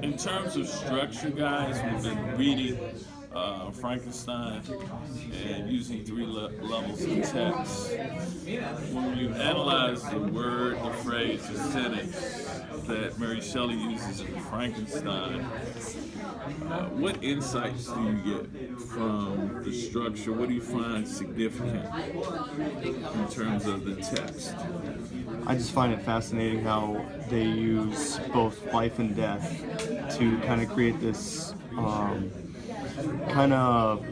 In terms of structure, guys, we've been reading Frankenstein and using three levels of text. When you analyze the word, the phrase, the sentence that Mary Shelley uses in Frankenstein, what insights do you get from the structure? What do you find significant in terms of the text? I just find it fascinating how they use both life and death to kind of create this kind of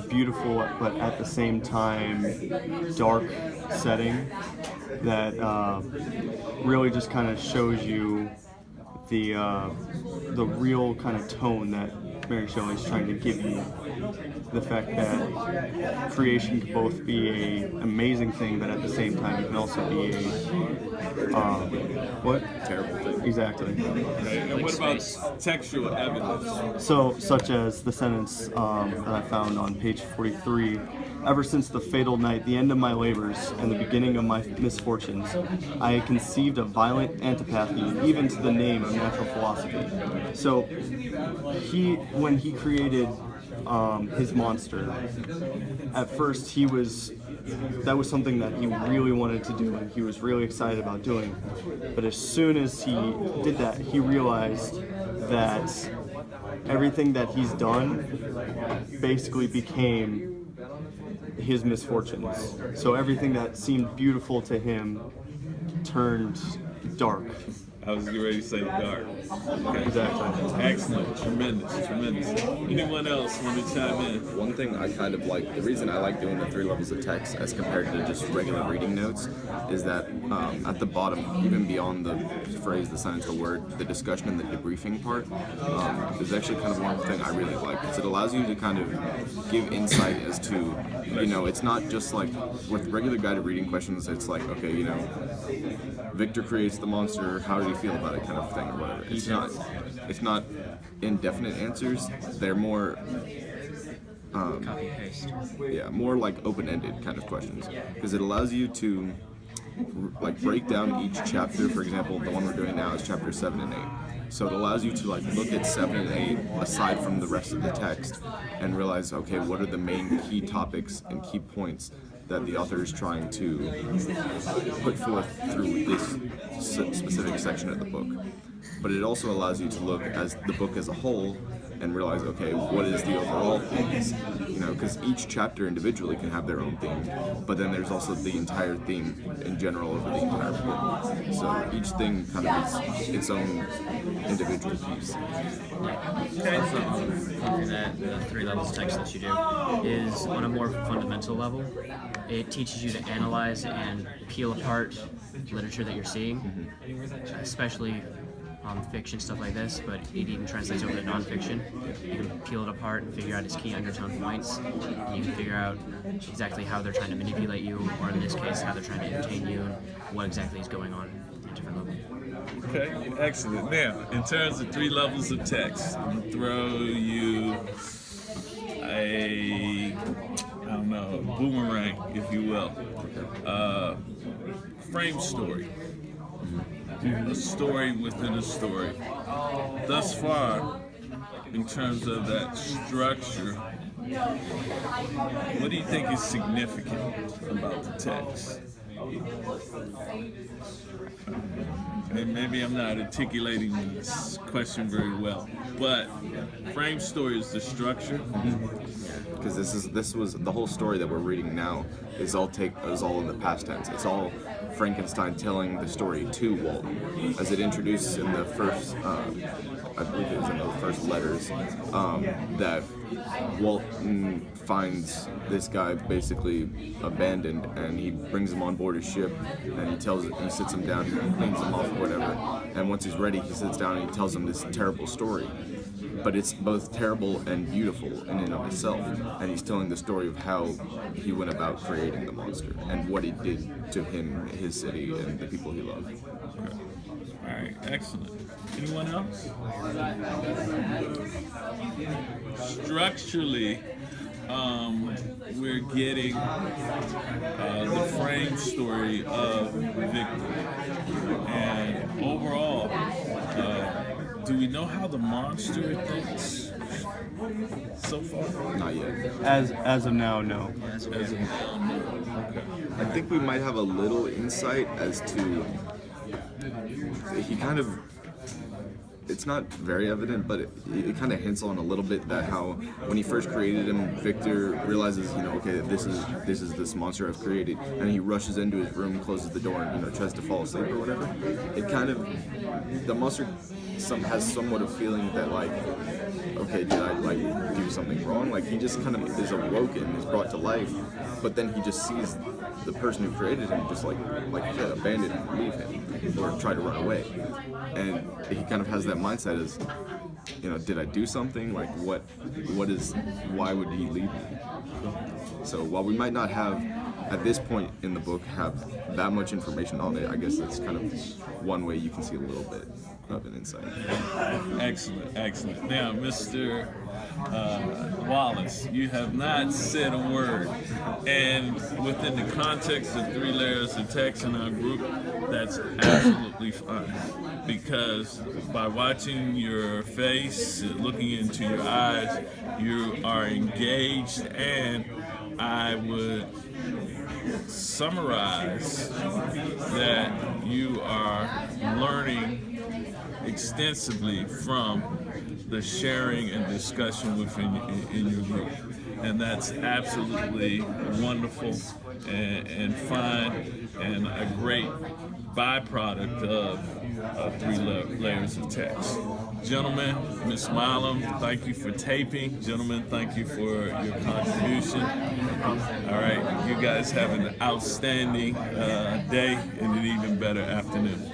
beautiful but at the same time dark setting that really just kind of shows you the real kind of tone that Mary Shelley is trying to give you. The fact that creation can both be an amazing thing, but at the same time it can also be a what? Terrible thing. Exactly. Okay. And what about textual evidence? So, such as the sentence that I found on page 43. Ever since the fatal night, the end of my labors, and the beginning of my misfortunes, I had conceived a violent antipathy even to the name of natural philosophy. So, when he created his monster, at first that was something that he really wanted to do and he was really excited about doing. But as soon as he did that, he realized that everything that he's done basically became his misfortunes. So everything that seemed beautiful to him turned dark. I was getting ready to say dark. Okay. Exactly. Excellent. Tremendous. Anyone else want to chime in? One thing I kind of like, the reason I like doing the three levels of text as compared to just regular reading notes, is that at the bottom, even beyond the phrase, the sentence, the word, the discussion and the debriefing part, is actually kind of one thing I really like, because it allows you to kind of give insight as to, it's not just like with regular guided reading questions, it's like, okay, Victor creates the monster, how do you feel about it, kind of thing, or whatever. It's not indefinite answers. They're more Copy paste. yeah, more like open-ended kind of questions, because it allows you to like break down each chapter. For example, the one we're doing now is chapter 7 and 8. So it allows you to like look at 7 and 8 aside from the rest of the text and realize, okay, what are the main key topics and key points that the author is trying to put forth through this specific section of the book. But it also allows you to look as the book as a whole and realize, okay, what is the overall themes? Because each chapter individually can have their own theme, but then there's also the entire theme in general over the entire book. So each thing kind of is its own individual piece. Something that the three levels of text that you do is on a more fundamental level. It teaches you to analyze and peel apart literature that you're seeing, especially fiction, stuff like this, but it even translates over to nonfiction. You can peel it apart and figure out its key undertone points. You can figure out exactly how they're trying to manipulate you, or in this case, how they're trying to entertain you, and what exactly is going on at a different level. Okay, excellent. Now, in terms of three levels of text, I'm going to throw you a boomerang, if you will. Frame story. A story within a story. Thus far, in terms of that structure, what do you think is significant about the text? And maybe I'm not articulating this question very well, but frame story is the structure. Because this was the whole story that we're reading now is all in the past tense. It's all Frankenstein telling the story to Walton, as it introduces in the first, I believe it was in the first letters, that Walton finds this guy basically abandoned, and he brings him on board his ship, and he sits him down, he cleans him off or whatever, and once he's ready, he sits down and he tells him this terrible story. But it's both terrible and beautiful in and of itself, and he's telling the story of how he went about creating the monster and what it did to him, his city, and the people he loved. Okay. All right, excellent. Anyone else? Structurally, we're getting the frame story of Victor, and overall, do we know how the monster thinks so far? Not yet. As of now, no. As of now, okay. I think we might have a little insight as to he kind of. It's not very evident, but it kind of hints on a little bit that how when he first created him, Victor realizes, okay, this is this monster I've created, and he rushes into his room, closes the door, and tries to fall asleep or whatever. It kind of the monster has somewhat of feeling that like, okay, did I like do something wrong? Like he just kind of is awoken, is brought to life, but then he just sees the person who created him just like you said, abandon him, leave him, or try to run away, and he kind of has that mindset as, did I do something? Like why would he leave me? So while we might not have, at this point in the book, have that much information on it, I guess that's kind of one way you can see a little bit of an insight. Excellent. Now, Mr. Wallace, you have not said a word, and within the context of 3 layers of text in our group, that's absolutely fine, because by watching your face, looking into your eyes, you are engaged, and I would summarize that you are learning extensively from the sharing and discussion within in your group, and that's absolutely wonderful and fine, and a great byproduct of 3 layers of text. Gentlemen, Ms. Milam, thank you for taping. Gentlemen, thank you for your contribution. All right, you guys have an outstanding day and an even better afternoon.